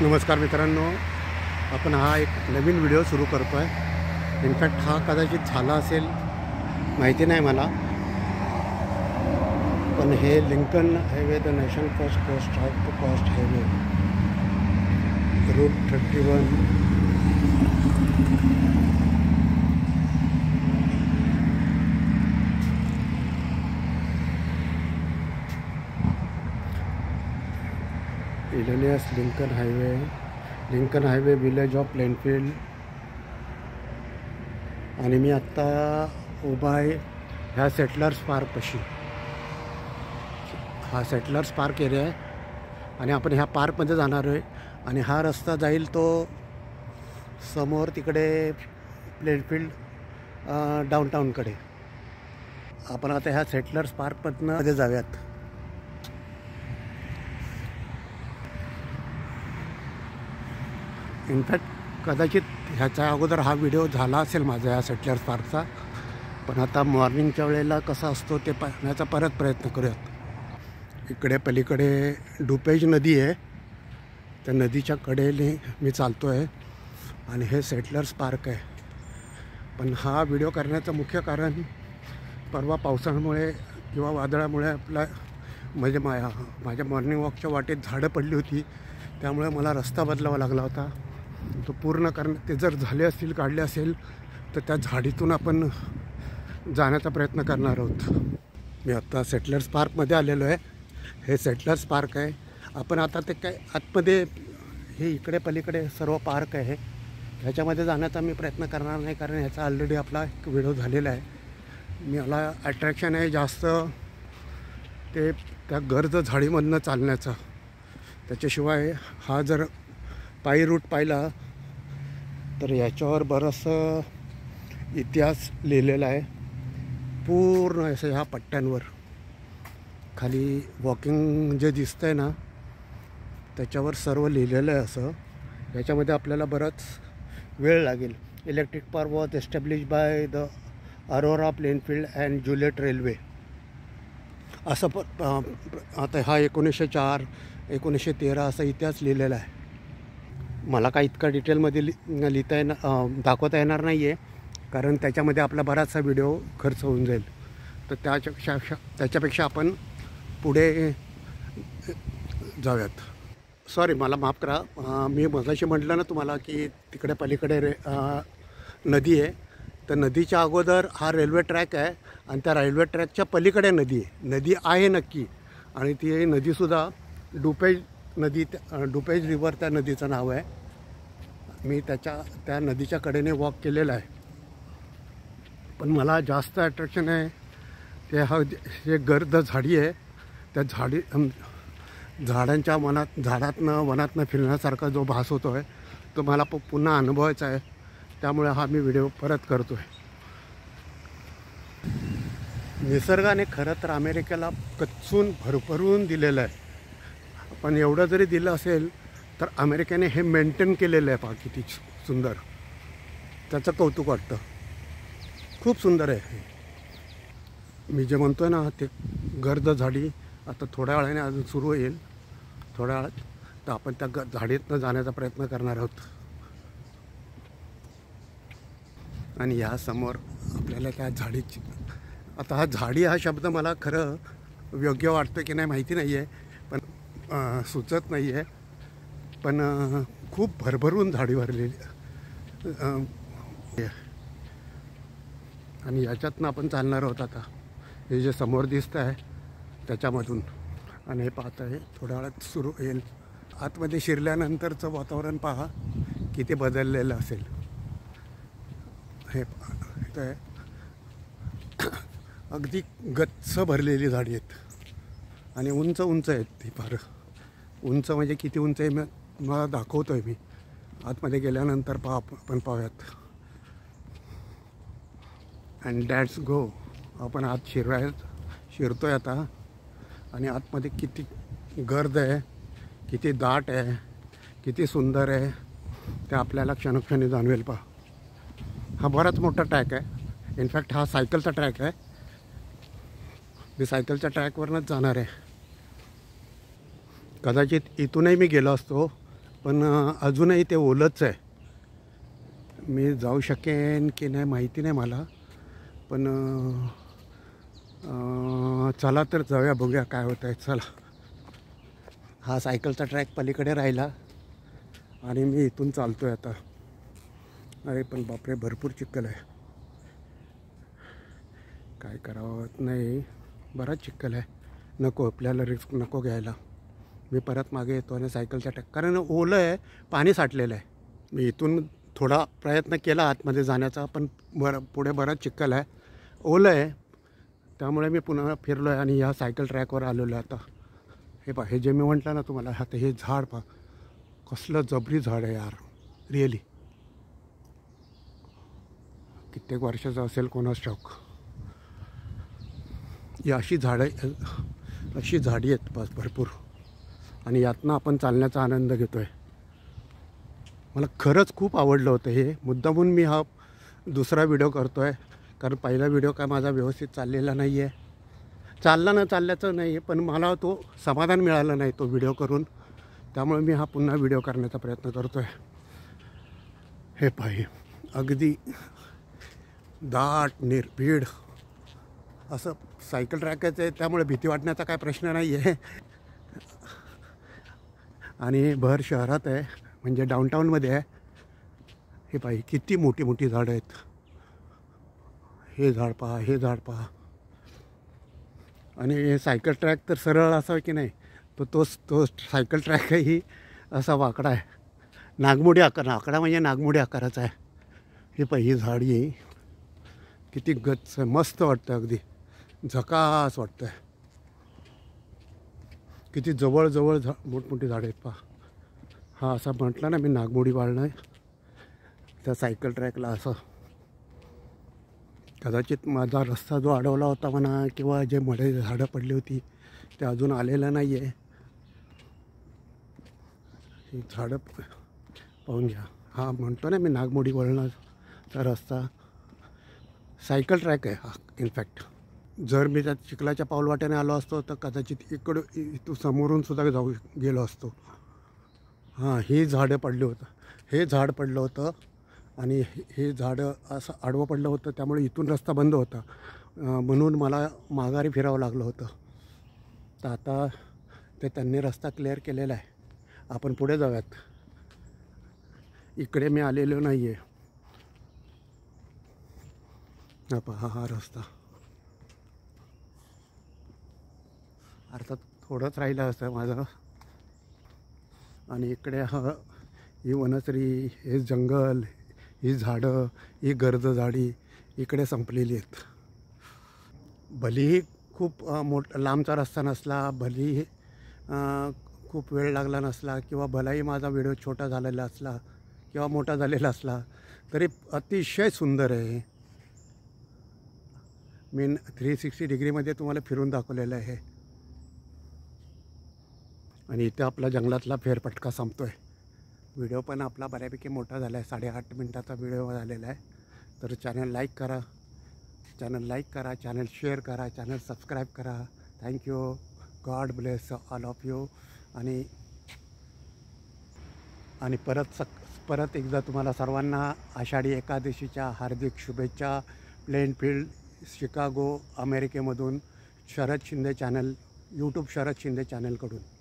नमस्कार मित्रांनो, आपण हा एक नवीन व्हिडिओ सुरू करतो आहे। इनफॅक्ट हा कदाचित झाला असेल माहिती नाही मला, पण हे Lincoln Highway the National First Highway Route 31 Illinois Lincoln Highway Village of Plainfield. आणि मी आत्ता उभा आहे ह्या सेटलर्स पार्कपाशी। हा सेटलर्स पार्क एरिया आहे आणि आपण ह्या पार्कमध्ये जाणार आहे आणि हा रस्ता जाईल तो समोर तिकडे प्लेनफील्ड डाऊनटाऊनकडे। आपण आता ह्या सेटलर्स पार्कमधनं जाऊयात। इनफॅक्ट कदाचित ह्याच्या अगोदर हा व्हिडिओ झाला असेल माझा या सेटलर्स पार्कचा, पण आता मॉर्निंगच्या वेळेला कसा असतो ते पाहण्याचा परत प्रयत्न करूयात। इकडे पलीकडे डुपेज नदी आहे, त्या नदीच्या कडेने मी चालतो आहे आणि हे सेटलर्स पार्क आहे। पण हा व्हिडिओ करण्याचं मुख्य कारण परवा पावसामुळे किंवा वादळामुळे आपला म्हणजे माझ्या मॉर्निंग वॉकच्या वाटेत झाडं पडली होती, त्यामुळे मला रस्ता बदलावा लागला होता। तो पूर्ण ते जर झाले असतील, काढले असेल तर त्या झाडीतून आपण जाण्याचा प्रयत्न करणार आहोत। मी आत्ता सेटलर्स पार्कमध्ये आलेलो आहे। हे सेटलर्स पार्क आहे। आपण आता ते काय आतमध्ये हे इकडे पलीकडे सर्व पार्क आहे, ह्याच्यामध्ये जाण्याचा मी प्रयत्न करणार नाही, कारण ह्याचा ऑलरेडी आपला एक व्हिडिओ झालेला आहे। मला अट्रॅक्शन आहे जास्त ते त्या गर्द झाडीमधनं चालण्याचं। त्याच्याशिवाय हा जर पायी रूट पाहिला तर याच्यावर बरंचसं इतिहास लिहिलेला आहे, पूर्ण असं ह्या पट्ट्यांवर। खाली वॉकिंग जे दिसतं आहे ना त्याच्यावर सर्व लिहिलेलं आहे असं। याच्यामध्ये आपल्याला बराच वेळ लागेल। Electric park was establish by the Arora Plainfield and Joliot railway असं आता हा 1904 1913 असा इतिहास लिहिलेला आहे। मला काय इतका डिटेलमध्ये दाखवता येणार नाही आहे, कारण त्याच्यामध्ये आपला बराचसा व्हिडिओ खर्च होऊन जाईल। तर त्याच्यापेक्षा आपण पुढे जाऊयात। सॉरी, मला माफ करा, मी मगाशी म्हटलं ना तुम्हाला की तिकडे पलीकडे नदी आहे, तर नदीच्या अगोदर हा रेल्वे ट्रॅक आहे आणि त्या रेल्वे ट्रॅकच्या पलीकडे नदी आहे। नदी आहे नक्की, आणि ती नदीसुद्धा डुपेज रिव्हर त्या नदीचं नाव आहे। मी त्या नदीच्या कडेने वॉक केलेलं आहे। पण मला जास्त अट्रॅक्शन आहे ते हे गर्द झाडी आहे, त्या झाडांच्या वनातनं फिरण्यासारखा जो भास होतो आहे तो मला पुन्हा अनुभवायचा आहे, त्यामुळे हा मी व्हिडिओ परत करतो आहे। निसर्गाने खरं तर अमेरिकेला कच्चून भरभरून दिलेलं आहे, पण एवढं जरी दिलं असेल तर अमेरिकेने हे मेंटेन केलेलं आहे। पहा किती सुंदर, त्याचं कौतुक वाटतं। खूप सुंदर आहे हे। मी जे म्हणतो आहे ना ते गर्द झाडी आता थोड्या वेळाने अजून सुरू होईल, थोड्या वेळात, तर आपण त्या झाडीतनं जाण्याचा प्रयत्न करणार आहोत। आणि ह्यासमोर आपल्याला त्या झाडीची, आता हा झाडी हा शब्द मला खरं योग्य वाटतं की नाही माहिती नाही आहे, पण सुचत नाही आहे, पण खूप भरभरून झाडी भरलेली आणि याच्यातनं आपण चालणार आहोत आता। हे जे समोर दिसतं आहे त्याच्यामधून, आणि हे पाहत आहे थोड्या वेळात सुरू होईल। आतमध्ये शिरल्यानंतरचं वातावरण पहा किती बदललेलं असेल। हे आहे अगदी गच्च भरलेली झाडी आहेत आणि उंच आहेत ती, फार उंच म्हणजे किती उंच आहे मला दाखवतो आहे मी। आतमध्ये गेल्यानंतर आपण पाहूयात। अँड दॅट्स गो, आपण आत शिरतो आहे आता, आणि आतमध्ये किती गर्द आहे, किती दाट आहे, किती सुंदर आहे ते आपल्याला क्षणोक्षणी जाणवेल। पहा, हा बराच मोठा ट्रॅक आहे। इनफॅक्ट हा सायकलचा ट्रॅक आहे। मी सायकलच्या ट्रॅकवरनंच जाणार आहे। कदाचित इथूनही मी गेलो असतो पण अजूनही ते ओलंच आहे. मी जाऊ शकेन की नाही माहिती नाही मला, पण चला तर जाऊया, बघूया काय होतं आहे. चला, हा सायकलचा ट्रॅक पलीकडे राहिला आणि मी इथून चालतो आहे आता. अरे पण बापरे, भरपूर चिखल आहे. काय करावं नाही, बराच चिखल आहे. नको, आपल्याला रिस्क नको घ्यायला. मी परत मागे येतो आणि सायकलचा ट्रॅक, कारण ओलं आहे, पाणी साठलेलं आहे. मी इथून थोडा प्रयत्न केला आतमध्ये जाण्याचा, पण पुढे बराच चिखल आहे, ओलं आहे. त्यामुळे मी पुन्हा फिरलो आहे आणि ह्या सायकल ट्रॅकवर आलेलो आहे आता. हे पहा, हे जे मी म्हटलं ना तुम्हाला, आता हे झाड पहा, कसलं जबरी झाड आहे यार, रिअली. कित्येक वर्षाचं असेल कोणास ठाऊक. ही अशी झाडं, अशी झाडी आहेत बस भरपूर, आणि यातनं आपण चालण्याचा आनंद घेतो आहे. मला खरंच खूप आवडलं होतं हे. मुद्दामून मी हा दुसरा व्हिडिओ करतो आहे, कारण पहिला व्हिडिओ काय माझा व्यवस्थित चाललेला नाही आहे. चालला न चालल्याचं नाही आहे, पण मला तो समाधान मिळालं नाही तो व्हिडिओ करून. त्यामुळे मी हा पुन्हा व्हिडिओ करण्याचा प्रयत्न करतो आहे. हे पाहिजे, अगदी दाट निर्भीड असं सायकल ट्रॅकच आहे, त्यामुळे भीती वाटण्याचा काय प्रश्न नाही आहे. आणि भर शहरात आहे, म्हणजे डाऊनटाऊनमध्ये आहे. हे पाहिजे, किती मोठी मोठी झाडं आहेत. हे झाड पहा, हे झाड पहा. आणि हे सायकल ट्रॅक तर सरळ असावं की नाही, तो सायकल ट्रॅकही असा वाकडा आहे, नागमोडी आकार. आकडा म्हणजे नागमोडी आकाराचा आहे. हे पाहिजे, झाडी आहे, किती गच्च, मस्त वाटतं, अगदी झकास वाटतं आहे. किती जवळजवळ मोठमोठी झाडं आहेत पहा. हा असं म्हटलं ना मी, नागमोडी वाळणं आहे त्या सायकल ट्रॅकला. असं कदाचित माझा रस्ता जो अडवला होता म्हणा, किंवा जे मळे झाडं पडली होती ते अजून आलेलं नाही आहे. ही झाडं पाहून घ्या. हा म्हणतो ना मी, नागमोडी वळणाचा रस्ता सायकल ट्रॅक आहे हा. इनफॅक्ट जर मी त्या चिखलाच्या पाऊलवाट्याने आलो असतो तर कदाचित इथं समोरून सुद्धा गेलो असतो. हां, ही झाडं पडली होतं, हे झाड पडलं होतं, आणि हे झाडं असं आडवं पडलं होतं, त्यामुळे इथून रस्ता बंद होता. म्हणून मला माघारी फिरावं लागलं होतं. तर आता त्यांनी रस्ता क्लिअर केलेला आहे. आपण पुढे जाऊयात. इकडे मी आलेलो नाही आहे. हा रस्ता अर्थात थोडंच राहिलं असतं माझं. आणि इकडे ही वनश्री, हे जंगल, ही झाडं, ही गर्द झाडी इकडे संपलेली आहेत. भलेही खूप लांबचा रस्ता नसला, भलेही खूप वेळ लागला नसला, किंवा भलाही माझा व्हिडिओ छोटा झालेला असला किंवा मोठा झालेला असला, तरी अतिशय सुंदर आहे. मी 360 डिग्रीमध्ये तुम्हाला फिरून दाखवलेलं आहे. आणि इथे आपला जंगलातला फेरफटका संपतो आहे. व्हिडिओ पण आपला बऱ्यापैकी मोठा झाला आहे, 8.5 मिनटाचा व्हिडिओ झालेला आहे. तर चॅनल लाईक करा, चॅनल शेअर करा, चॅनल सबस्क्राईब करा. Thank you. God bless all of you. आणि परत एकदा तुम्हाला सर्वांना आषाढी एकादशीच्या हार्दिक शुभेच्छा. प्लेनफील्ड, शिकागो, अमेरिकेमधून शरद शिंदे चॅनल, यूट्यूब शरद शिंदे चॅनलकडून.